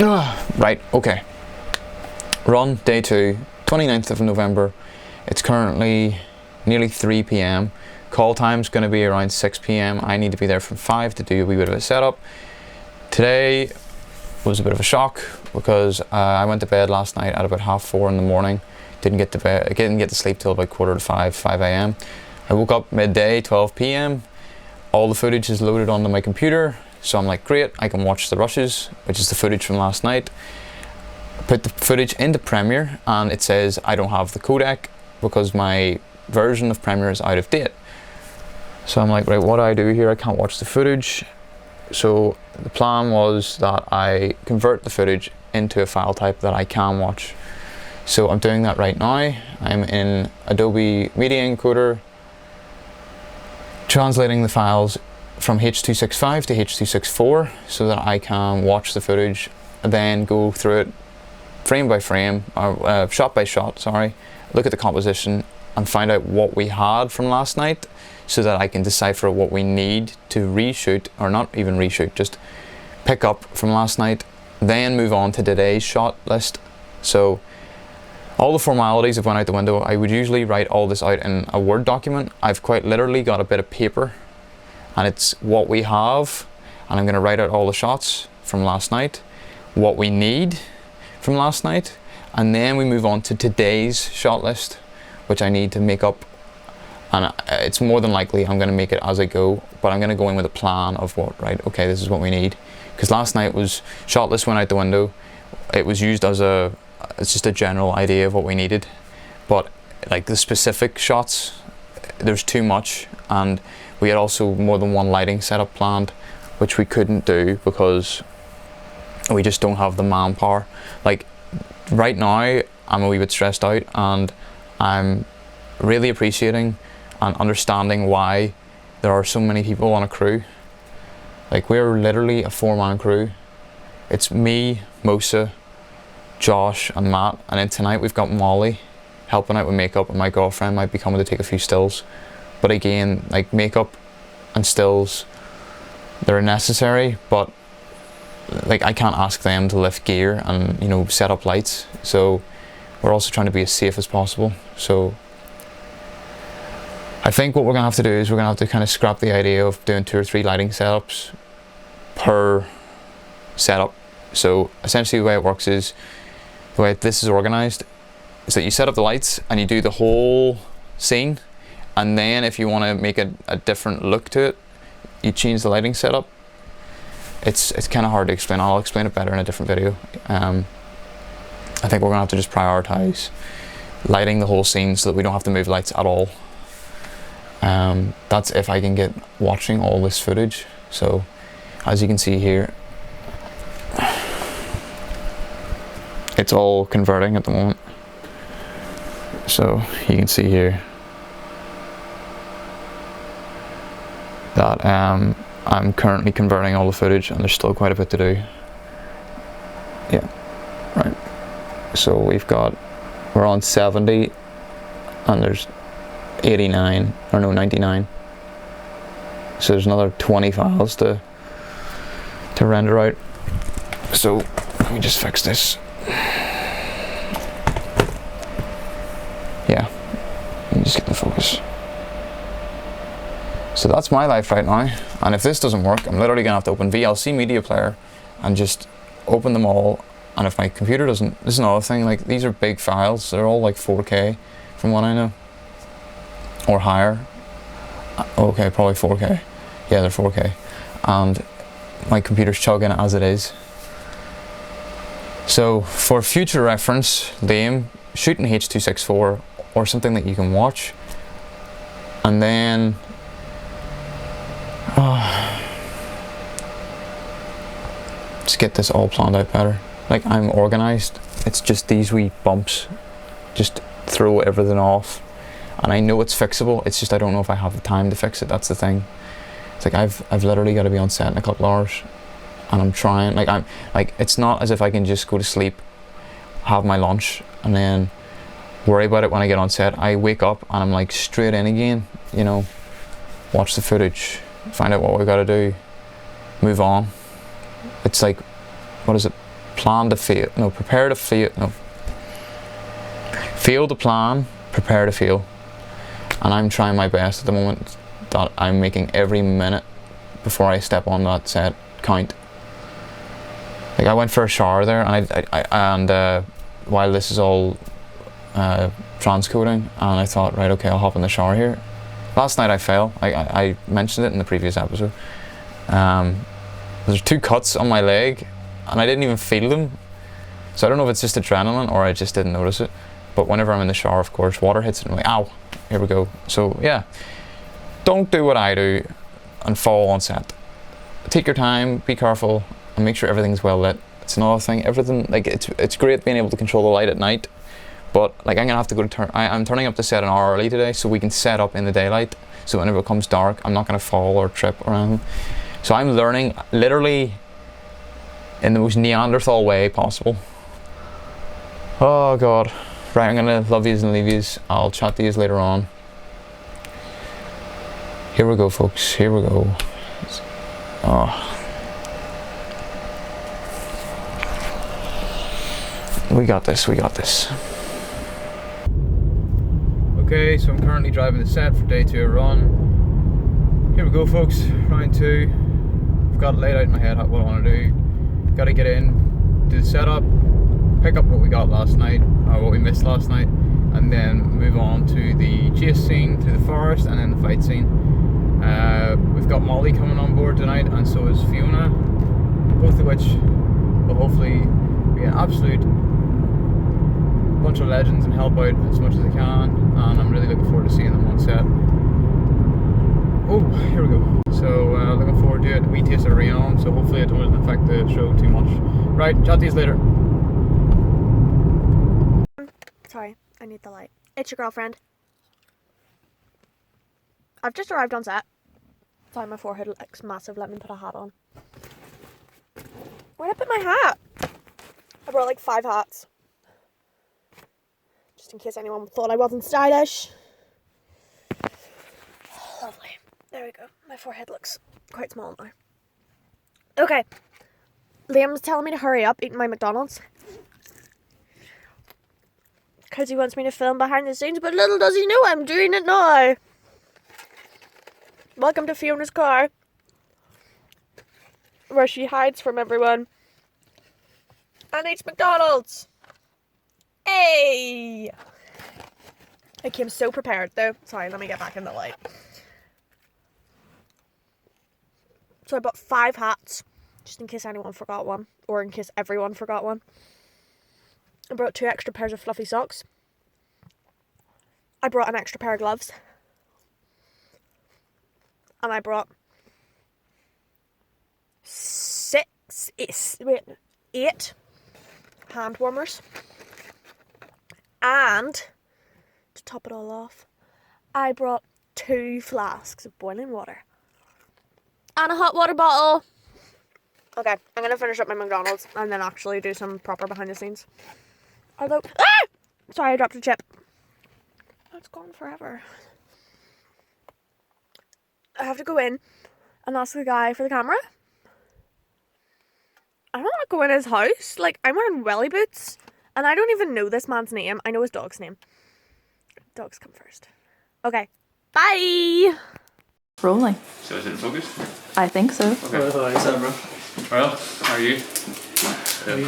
Right, okay. Run, day 2, 29th of November. It's currently nearly 3 p.m. Call time's going to be around 6 p.m. I need to be there from 5 to do a wee bit of a setup. Today was a bit of a shock because I went to bed last night at about 4:30 in the morning. Didn't get to sleep till about 4:45, 5 a.m. I woke up midday, 12 p.m. All the footage is loaded onto my computer, so I'm like, great, I can watch the rushes, which is the footage from last night. Put the footage into Premiere and it says I don't have the codec because my version of Premiere is out of date. So I'm like, right, what do I do here? I can't watch the footage. So the plan was that I convert the footage into a file type that I can watch. So I'm doing that right now. I'm in Adobe Media Encoder, translating the files from H.265 to H.264 so that I can watch the footage and then go through it frame by frame, or shot by shot, sorry, look at the composition and find out what we had from last night so that I can decipher what we need to reshoot, or not even reshoot, just pick up from last night, then move on to today's shot list. So all the formalities have went out the window. I would usually write all this out in a Word document. I've quite literally got a bit of paper and it's what we have, and I'm going to write out all the shots from last night, what we need from last night, and then we move on to today's shot list, which I need to make up. And it's more than likely I'm going to make it as I go, but I'm going to go in with a plan of what, right, okay, this is what we need. Because last night was, shot list went out the window. It was used as it's just a general idea of what we needed. But like the specific shots, there's too much. And we had also more than one lighting setup planned, which we couldn't do because we just don't have the manpower. Like right now, I'm a wee bit stressed out and I'm really appreciating and understanding why there are so many people on a crew. Like we're literally a 4-man crew. It's me, Mosa, Josh and Matt, and then tonight we've got Molly helping out with makeup, and my girlfriend might be coming to take a few stills. But again, like makeup and stills, they're necessary, but like I can't ask them to lift gear and, you know, set up lights. So we're also trying to be as safe as possible. So I think what we're gonna have to do is we're gonna have to kind of scrap the idea of doing 2 or 3 lighting setups per setup. So essentially the way it works is, the way this is organized is that you set up the lights and you do the whole scene, and then if you want to make a different look to it, you change the lighting setup. It's kind of hard to explain. I'll explain it better in a different video. I think we're gonna have to just prioritize lighting the whole scene so that we don't have to move lights at all. That's if I can get watching all this footage. So as you can see here, it's all converting at the moment. So you can see here that I'm currently converting all the footage and there's still quite a bit to do. Yeah, right. So we're on 70 and there's 89, or no, 99. So there's another 20 files to render out. So let me just fix this. Yeah, let me just get the focus. So that's my life right now, and if this doesn't work, I'm literally gonna have to open VLC Media Player and just open them all. And if my computer doesn't, this is another thing, like these are big files, they're all like 4K from what I know, or higher. Okay, probably 4K. Yeah, they're 4K, and my computer's chugging it as it is. So for future reference, Liam, shoot in H.264 or something that you can watch, and then just get this all planned out better. Like I'm organized, it's just these wee bumps, just throw everything off, and I know it's fixable, it's just I don't know if I have the time to fix it. That's the thing. It's like I've literally got to be on set in a couple hours, and I'm trying, it's not as if I can just go to sleep, have my lunch, and then worry about it when I get on set. I wake up and I'm like straight in again, you know, watch the footage, find out what we got to do, move on. It's like, what is it, Plan to fail. No, prepare to fail. No. Fail to plan, prepare to fail. And I'm trying my best at the moment that I'm making every minute before I step on that set count. Like, I went for a shower there, and while this is all transcoding, and I thought, right, okay, I'll hop in the shower here. Last night I fell. I mentioned it in the previous episode. There's 2 cuts on my leg, and I didn't even feel them. So I don't know if it's just adrenaline or I just didn't notice it. But whenever I'm in the shower, of course, water hits it and I'm like, ow, here we go. So yeah, don't do what I do and fall on set. Take your time, be careful, and make sure everything's well lit. It's another thing. Everything, like, it's great being able to control the light at night, but like, I'm gonna have to go to I'm turning up the set an hour early today so we can set up in the daylight. So whenever it becomes dark, I'm not gonna fall or trip or anything. So I'm learning literally in the most Neanderthal way possible. Oh God. Right, I'm gonna love yous and leave yous. I'll chat to yous later on. Here we go, folks. Here we go. Oh. We got this, we got this. Okay, so I'm currently driving the set for day 2 of run. Here we go, folks. Round 2. I've got it laid out in my head what I want to do. Got to get in, do the setup, pick up what we got last night, or what we missed last night, and then move on to the chase scene through the forest and then the fight scene. We've got Molly coming on board tonight, and so is Fiona, both of which will hopefully be an absolute bunch of legends and help out as much as they can, and I'm really looking forward to seeing them on set. Oh, here we go. So looking forward to it. We taste of rain, so hopefully it doesn't affect the show too much. Right, chat to you later. Sorry, I need the light. It's your girlfriend. I've just arrived on set. Sorry, my forehead looks massive. Let me put a hat on. Where'd I put my hat? I brought like 5 hats. Just in case anyone thought I wasn't stylish. Lovely. There we go. My forehead looks quite small now. Okay. Liam's telling me to hurry up eating my McDonald's. Because he wants me to film behind the scenes, but little does he know I'm doing it now. Welcome to Fiona's car, where she hides from everyone and eats McDonald's. Hey! I came so prepared though. Sorry, let me get back in the light. So I bought 5 hats, just in case anyone forgot one, or in case everyone forgot one. I brought 2 extra pairs of fluffy socks. I brought an extra pair of gloves. And I brought 8 hand warmers. And to top it all off, I brought 2 flasks of boiling water. And a hot water bottle. Okay, I'm going to finish up my McDonald's and then actually do some proper behind the scenes. Although, sorry, I dropped a chip. It's gone forever. I have to go in and ask the guy for the camera. I don't want to go in his house. Like, I'm wearing welly boots. And I don't even know this man's name. I know his dog's name. Dogs come first. Okay. Bye! Rolling. So is it in focus? I think so. Okay. What's up, bro? Well, how are you?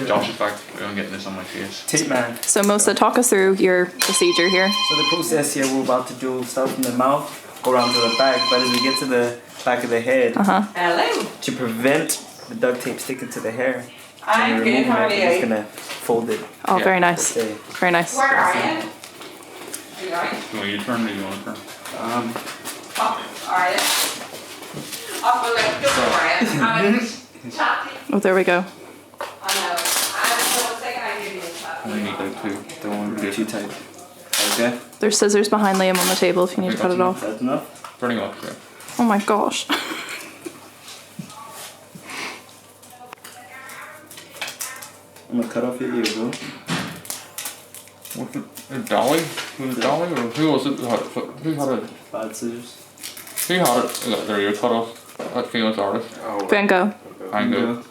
Josh is back. I'm getting this on my face. Tit man. So Mosa, talk us through your procedure here. So the process here, we're about to do start from the mouth, go around to the back, but as we get to the back of the head, Hello. to prevent the duct tape sticking to the hair, I'm when you're good. How are removing it, we're just you? gonna fold it. Oh, Yeah. very nice. Okay. Very nice. Where are you? Are you alright? You want you to turn or you want to turn? Up. Are you? Up a little. Don't worry. I'm chatty. Oh, there we go. I know. I'm so sick. I give you a chat. I need that too. Don't want to be too tight. Okay? There's scissors behind Liam on the table if you need to cut it off. That's enough? Turning off, yeah. Oh my gosh. I'm gonna cut off your ear, bro. Dolly? Was it Dolly or who was it? Who had it? Bad scissors. Who had it? Their ear cut off. That famous artist. Oh. Van Gogh. Van Gogh.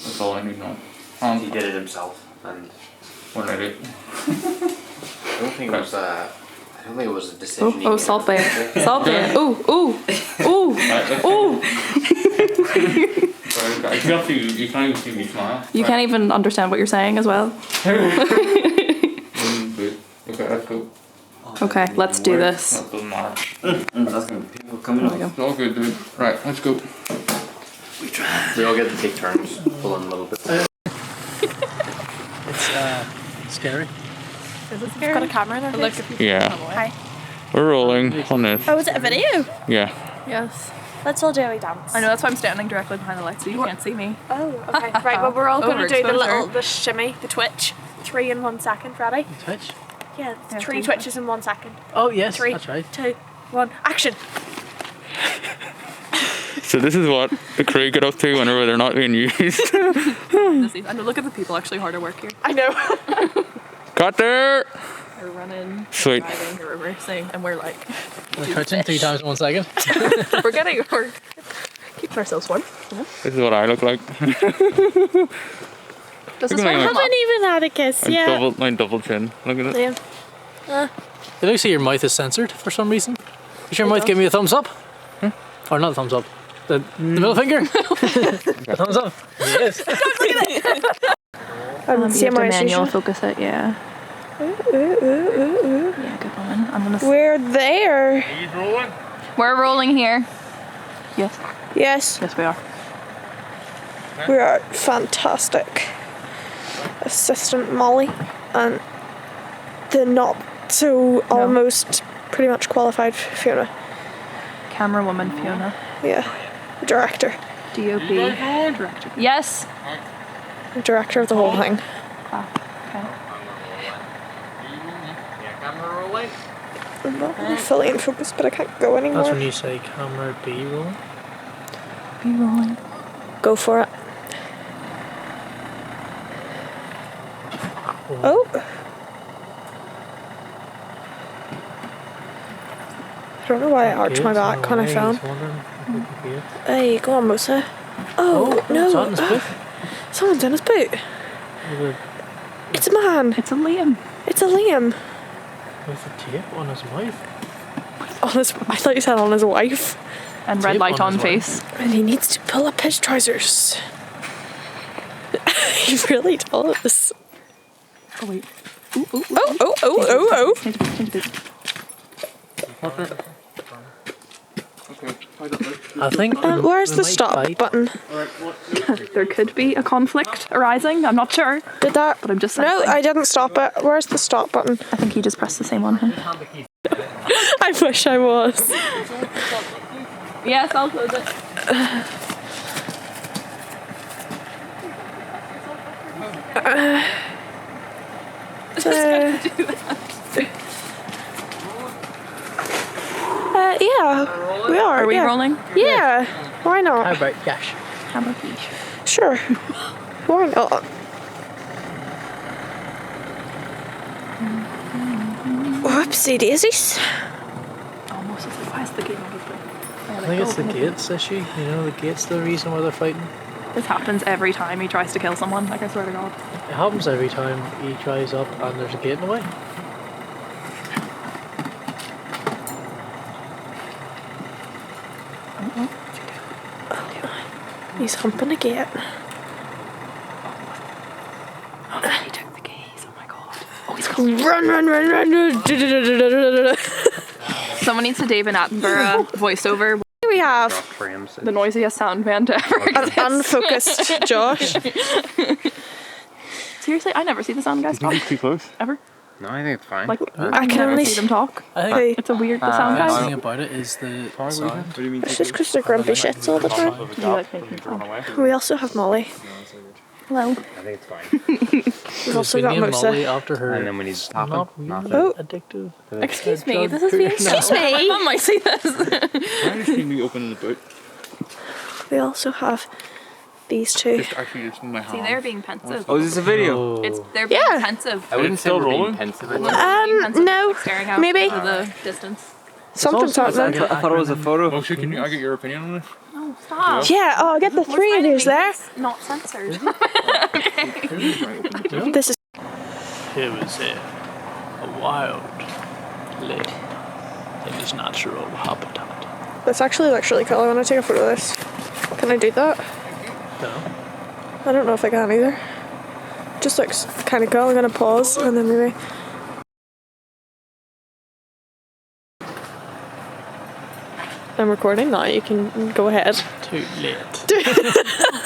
That's all I need now. He did it himself, and What did I do? I don't think it was a. I don't think it was a decision. Oh, salt bay. Salt bay. Ooh. You can't even see me smile. You can't even understand what you're saying as well. Okay, let's go. Okay, let's do this. That doesn't matter. That's gonna be people coming There we up. go. It's all good, dude. Right, let's go. We all get to take turns pulling a little bit. It's scary. Is it Got a camera in there. Yeah. Hi. We're rolling on this. Oh, is it a video? Yeah. Yes. Let's all do a dance. I know, that's why I'm standing directly behind the light so you can't see me. Oh, okay. Right, well, we're all going to do Overexposure. the shimmy, the twitch. 3 in 1 second. Ready? Twitch? Yeah, Yeah, 3 three twitches in 1 second. Oh, yes, 3, that's right. 2, 1, action. So this is what the crew get up to whenever they're not being used. I know, look at the people actually hard at work here. I know. Got there! They're running, Sweet. driving, they're reversing, and we're like, We're twitching 3 times in 1 second. we're keeping ourselves warm. This is what I look like. Does this Look at one my- come up? Haven't even had a kiss yet. My double chin. Look at it. Yeah. It looks like your mouth is censored for some reason. Is your mouth giving me a thumbs up? Or not a thumbs up? The middle finger? A thumbs up? Yes. Manual focus it, yeah. Yeah, good woman. I'm gonna. We're there. We're rolling here. Yes. Yes, Yes, we are. we are fantastic. Assistant Molly and the not so almost pretty much qualified Fiona. Camera woman Fiona. Yeah. Director. DOP. Director. Yes. Director of the whole thing. Okay. I'm not fully in focus, but I can't go anymore. That's when you say camera B rolling. Be rolling. Go for it. Oh. I don't know why I arched my back when I fell. Hey, go on, Musa. Oh, It's on no. his boot. Someone's in his boot. It's a man. It's a Liam. It's a Liam. With the tape on his mouth. On his, I thought you said on his wife. And red Tape light on on his face. And he needs to pull up his trousers. He really does. Oh wait. Oh. Change the boot. I think. Where's we the might stop fight. button? There could be a conflict arising. I'm not sure. Did that? But I'm just No, sensing. I didn't stop it. Where's the stop button? I think he just pressed the same one. I wish I was. Yes, I'll close it. Yeah, we are. Are we yeah. rolling? Yeah, why How not? about Yash? How about each? Sure. Why not? Whoopsie daisies. Almost as if I the game obviously. I think it's the gates issue. You know, the gate's the reason why they're fighting. This happens every time he tries to kill someone, like I swear to God. It happens every time he tries up and there's a gate in the way. He's humping a gate. He took the keys, oh my God. Oh, he's going run. Someone needs to David Attenborough voiceover Here we have Frames. the noisiest sound man to ever an exist. unfocused Josh. Seriously, I never see the sound guys talk. Too close. Ever. No, I think it's fine. Like, I can never only see them talk. I think Hey, It's a weird, the sound the best guys. thing about it is the sound. What do you mean? it's just because they're grumpy shits all the time. Do you like making sound? We also have Molly. Hello. I think it's fine. We've also got Between Molly Musa. after her. And then when he's tapping, Not really nothing. Oh. addictive. Excuse me, this is being Excuse me. My mum might see this. Why did you me opening the boot? We also have these two. Just actually just in my hand. See, they're being pensive. Oh, is this a video? It's they're being Yeah. pensive. I wouldn't say still we're being rolling? pensive. Being pensive, No, like staring out maybe. into the distance. Something's happening. I thought it was a photo. Moshe, can I get your opinion on this? No, stop. Yeah, oh, I get the We're three of finding yous there. things Not censored. This is Here we see a wild lake in its natural habitat. this actually looks really cool. I want to take a photo of this. Can I do that? No? I don't know if I can either. Just looks kind of cool. I'm gonna pause and then maybe. I'm recording now. You can go ahead. Too late.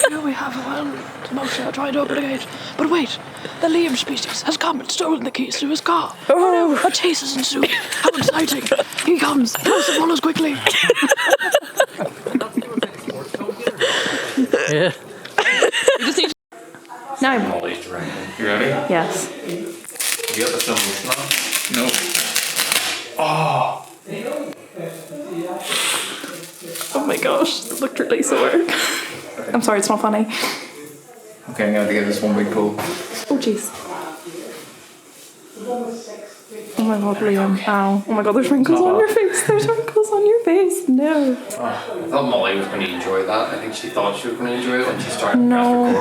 Here we have a wild mouse trying to open the gate. But wait, the Liam species has come and stolen the keys to his car. Oh, A chase is ensuing. How exciting! He comes. Close the follows quickly. Yeah. Now. Molly's right. You ready? Yes. You got the slow motion on? No. Oh my gosh, that looked really sore. I'm sorry, it's not funny. Okay, I'm gonna have to give this one big pull. Oh jeez. Oh my god, Liam. Ow. Oh my god, there's wrinkles on your face. There's wrinkles on your face. No. I thought Molly was going to enjoy that. I think she thought she was going to enjoy it when she started No.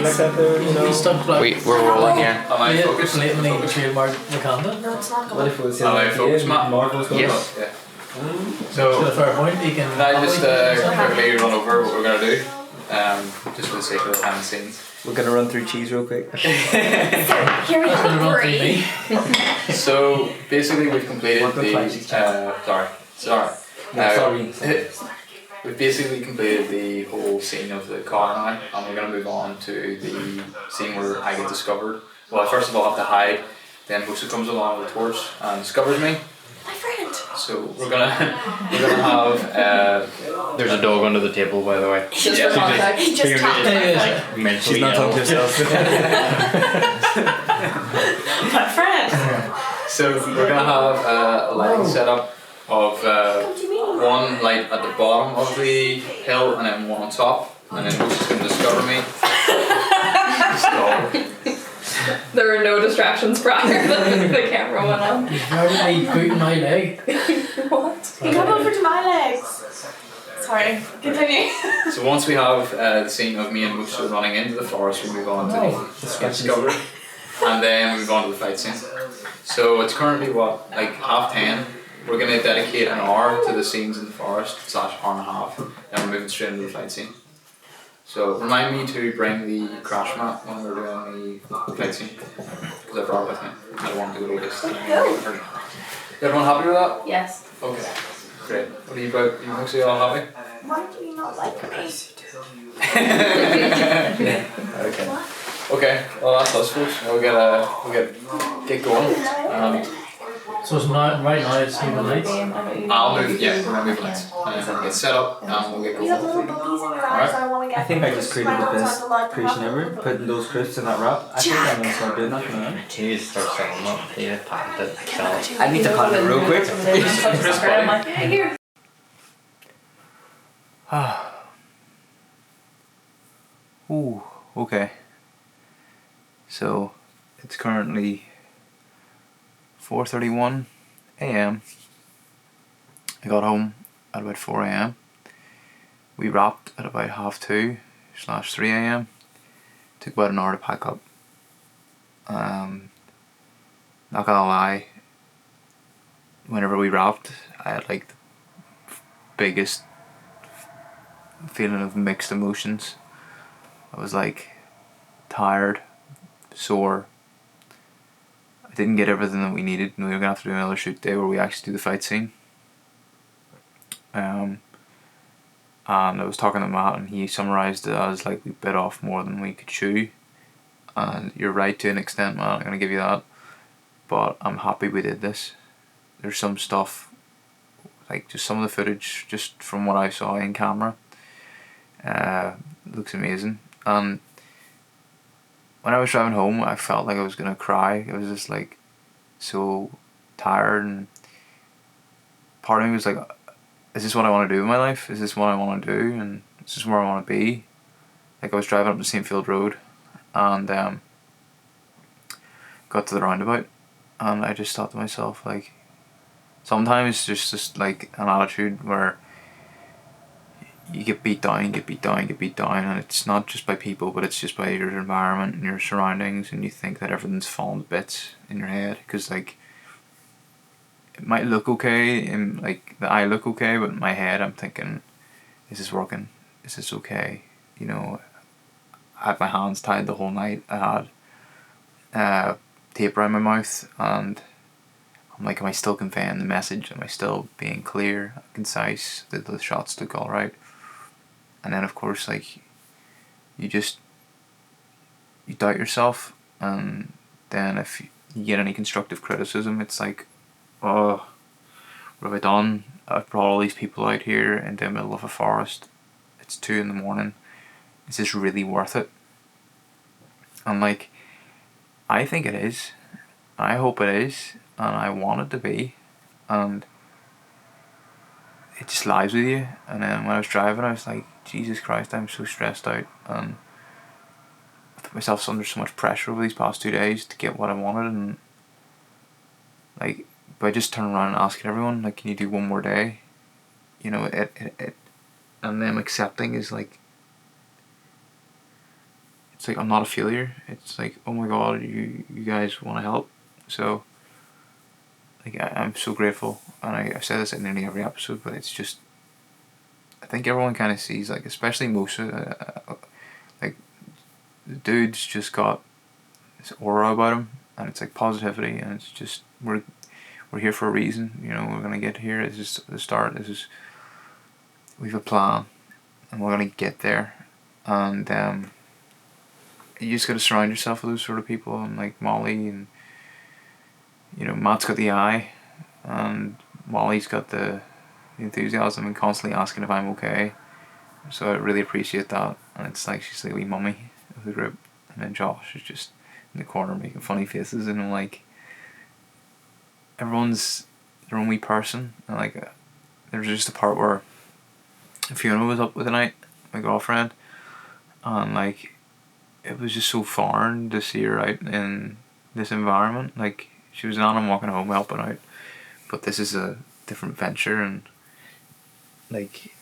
press record. We're rolling here. Am I focused? Blatantly trademark Wakanda. What if it was Am I focused, Matt? Marvel's going Yes. Yeah. To a So, fair point, you can. can I just quickly run over what we're going to do? Just for the sake of the behind the scenes. We're gonna run through cheese real quick. here we Run go. through me. So, basically we've completed What the the... fuck is sorry. Sorry. We've basically completed the whole scene of the car now, and we're going to move on to the scene where I get discovered. Well, I first of all have to hide, then Musa comes along with a torch and discovers me. My friend. So we're gonna have There's a dog under the table, by the way. Just for context. He just tapped my foot. Mentally She's not ill. talking to herself. My friend. so we're gonna have a lighting setup of one light at the bottom of the hill and then one on top, and then Musa's gonna discover me. So, There were no distractions prior to the camera went on. Probably booting my leg. What? You come over to my legs. Sorry, continue. so once we have the scene of me and Musa running into the forest, we move on to the discovery, and then we move on to the fight scene. So it's currently like 10:30. We're going to dedicate an hour to the scenes in the forest / hour and a half, and we're moving straight into the fight scene. So remind me to bring the crash mat when we're doing the fight scene, because I brought it with me. I don't want to go to waste. Everyone happy with that? Yes. Okay, great. What are you about? You mostly all happy? Why do you not like me? Okay, well that's us folks. We'll get going. So it's not, right now it's moving lights. I'll move, we're gonna move lights. And then get set up and we'll get You have going. little boobies in your eyes. I want to get. I think I just created the best creation ever. Putting those crisps in that wrap. I think I'm gonna start doing that now. You need to start selling them. Yeah, patent it, sell it. I need to patent it real quick. I'm like, hey, here. Ooh, okay. So it's currently 4:31 a.m. I got home at about 4 a.m. We wrapped at about 2:30/3 a.m. Took about an hour to pack up. Not gonna lie, whenever we wrapped, I had like the biggest feeling of mixed emotions. I was like tired, sore. I didn't get everything that we needed, and we were gonna have to do another shoot day where we actually do the fight scene. And I was talking to Matt, and he summarised it as like we bit off more than we could chew. And you're right to an extent, Matt. I'm gonna give you that. But I'm happy we did this. There's some stuff, like just some of the footage, just from what I saw in camera, looks amazing. And when I was driving home, I felt like I was gonna cry. I was just like so tired, and part of me was like, is this what I want to do in my life? Is this what I want to do? And is this where I want to be? Like I was driving up the St. Field Road and got to the roundabout and I just thought to myself like, sometimes there's just like an attitude where you get beat down, and it's not just by people, but it's just by your environment and your surroundings, and you think that everything's falling to bits in your head, because like it might look okay and like the eye look okay, but in my head I'm thinking, is this working? Is this okay? You know, I had my hands tied the whole night. I had tape around my mouth, and I'm like, am I still conveying the message? Am I still being clear, concise? Did the shots look alright? And then of course, like, you doubt yourself, and then if you get any constructive criticism, it's like, oh, what have I done? I've brought all these people out here in the middle of a forest. It's 2 a.m. Is this really worth it? And like, I think it is. I hope it is, and I want it to be, and it just lies with you. And then when I was driving, I was like, Jesus Christ, I'm so stressed out, and I put myself under so much pressure over these past 2 days to get what I wanted, and like, by just turning around and asking everyone, like, can you do one more day? You know, it and them accepting is like, it's like, I'm not a failure. It's like, oh my God, you guys want to help. So like, I'm so grateful, and I say this in nearly every episode, but it's just, I think everyone kind of sees, like, especially most like, the dude's just got this aura about him, and it's like positivity, and it's just, we're here for a reason, you know, we're gonna get here. This is the start. We've a plan, and we're gonna get there, and you just gotta surround yourself with those sort of people, and like Molly, and you know, Matt's got the eye, and Molly's got the enthusiasm and constantly asking if I'm okay. So I really appreciate that, and it's like, she's the wee mummy of the group, and then Josh is just in the corner making funny faces, and I'm like, everyone's their own wee person, and like, there was just a part where Fiona was up with the night, my girlfriend, and like, it was just so foreign to see her out in this environment. Like, she was on and walking home helping out, but this is a different venture, and like,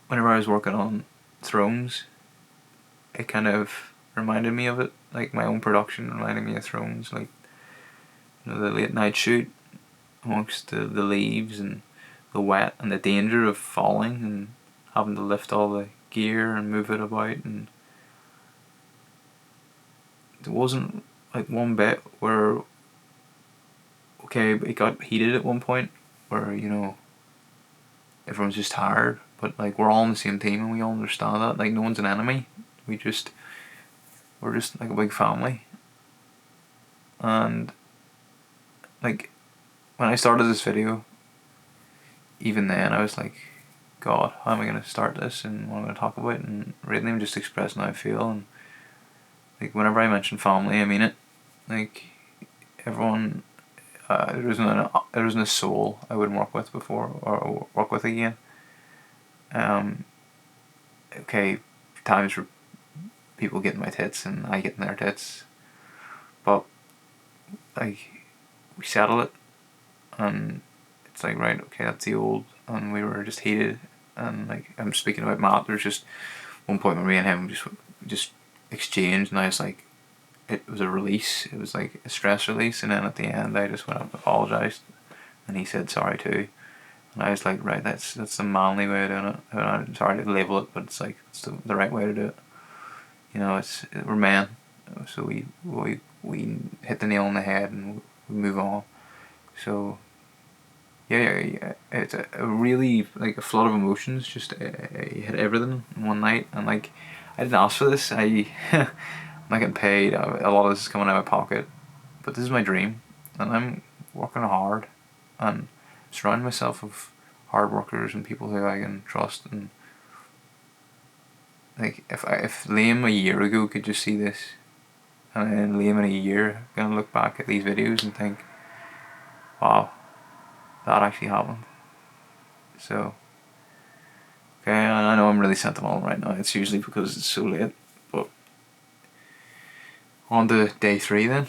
whenever I was working on Thrones, it kind of reminded me of it, like my own production reminded me of Thrones, like, you know, the late night shoot amongst the leaves and the wet and the danger of falling and having to lift all the gear and move it about, and there wasn't like one bit where, okay, it got heated at one point where, you know, everyone's just tired, but like, we're all on the same team and we all understand that, like, no one's an enemy, we're just like a big family. And like, when I started this video, even then I was like, God, how am I going to start this and what am I going to talk about, and really I'm just expressing how I feel. And like, whenever I mention family, I mean it. Like, everyone, there isn't a soul I wouldn't work with before or work with again. Okay, times where people get in my tits and I get in their tits, but like, we settle it, and it's like, right, okay, that's the old, and we were just heated, and like, I'm speaking about Matt, there's just one point where me and him just exchanged, and I was like, it was a release, it was like a stress release, and then at the end I just went up and apologised, and he said sorry too, and I was like, right, that's the manly way of doing it. I'm sorry to label it, but it's like, it's the right way to do it. You know, we're men, so we hit the nail on the head and we move on. So yeah, it's a really, like, a flood of emotions. Just hit everything in one night, and like, I didn't ask for this. I'm not getting paid. A lot of this is coming out of my pocket, but this is my dream, and I'm working hard, and surrounding myself with hard workers and people who I can trust. And like, if Liam a year ago could just see this, and then Liam in a year gonna look back at these videos and think, wow, that actually happened. So, okay, I know I'm really sentimental right now. It's usually because it's so late, but on to day 3 then.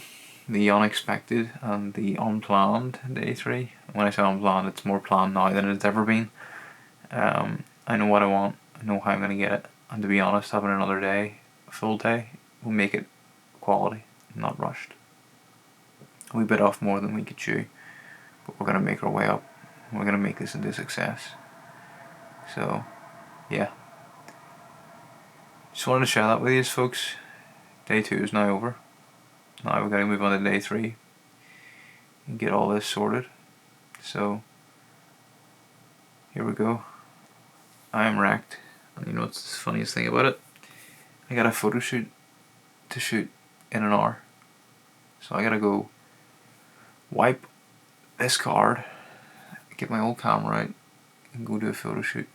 The unexpected and the unplanned day 3. When I say unplanned, it's more planned now than it's ever been. I know what I want, I know how I'm going to get it, and to be honest, having another day, a full day, will make it quality, not rushed. We bit off more than we could chew, but we're going to make our way up. We're going to make this into a success. So, yeah. Just wanted to share that with you folks. Day 2 is now over. Now we're going to move on to day 3 and get all this sorted. So, here we go. I am wrecked. And you know what's the funniest thing about it? I got a photo shoot to shoot in an hour. So I gotta go wipe this card, get my old camera out, and go do a photo shoot.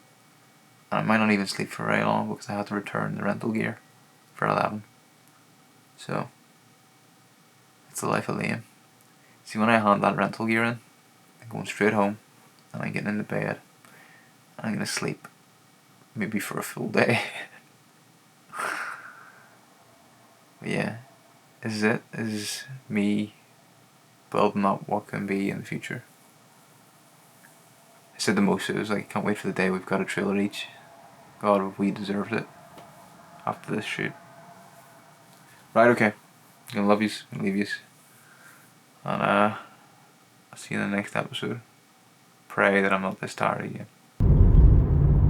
And I might not even sleep for very long because I have to return the rental gear for 11. So, it's the life of Liam. See, when I hand that rental gear in, I'm going straight home and I'm getting into bed and I'm gonna sleep. Maybe for a full day. But yeah, this is it. This is me building up what can be in the future. I said the most, it was like, can't wait for the day we've got a trailer each. God, have we deserved it after this shoot. Right, okay. I'm gonna love yous, I'm gonna leave yous. And I'll see you in the next episode. Pray that I'm not this tired again.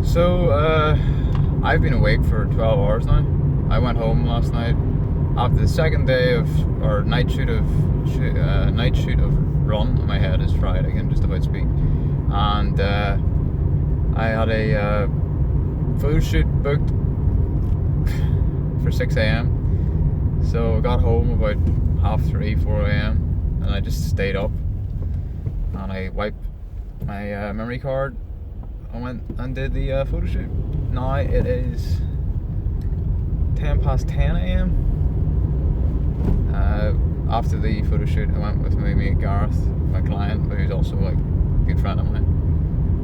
So, I've been awake for 12 hours now. I went home last night after the second day of, or night shoot of run. My head is fried, I can just about speak. And I had a photo shoot booked for 6 AM. So I got home about 3:30, 4 AM, and I just stayed up and I wiped my memory card. I went and did the photo shoot. Now it is 10 AM. After the photo shoot, I went with my mate Gareth, my client, who's also like a good friend of mine,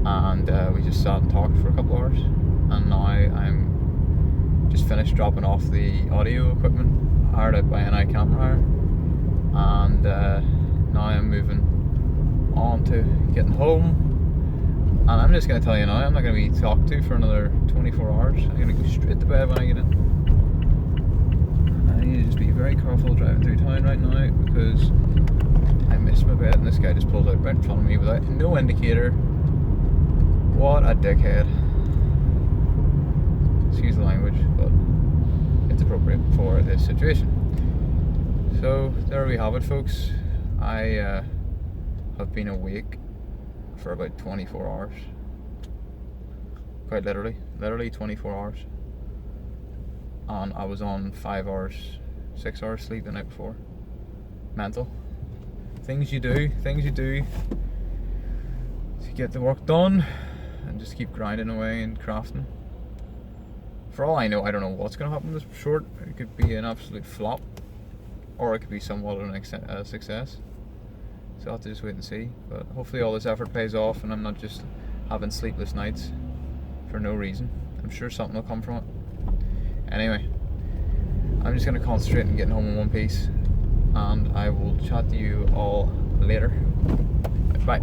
and we just sat and talked for a couple hours. And now I'm just finished dropping off the audio equipment hired out by NI Camera Hire, and now I'm moving on to getting home. And I'm just going to tell you now, I'm not going to be talked to for another 24 hours. I'm going to go straight to bed when I get in. I need to just be very careful driving through town right now because I missed my bed and this guy just pulled out right in front of me without no indicator. What a dickhead. Excuse the language, but it's appropriate for this situation. So, there we have it, folks. I have been awake for about 24 hours. Quite literally 24 hours. And I was on 6 hours sleep the night before. Mental. Things you do to get the work done and just keep grinding away and crafting. For all I know, I don't know what's going to happen this short. It could be an absolute flop, or it could be somewhat of a success. So I'll have to just wait and see. But hopefully all this effort pays off and I'm not just having sleepless nights for no reason. I'm sure something will come from it. Anyway, I'm just going to concentrate on getting home in one piece, and I will chat to you all later. Bye.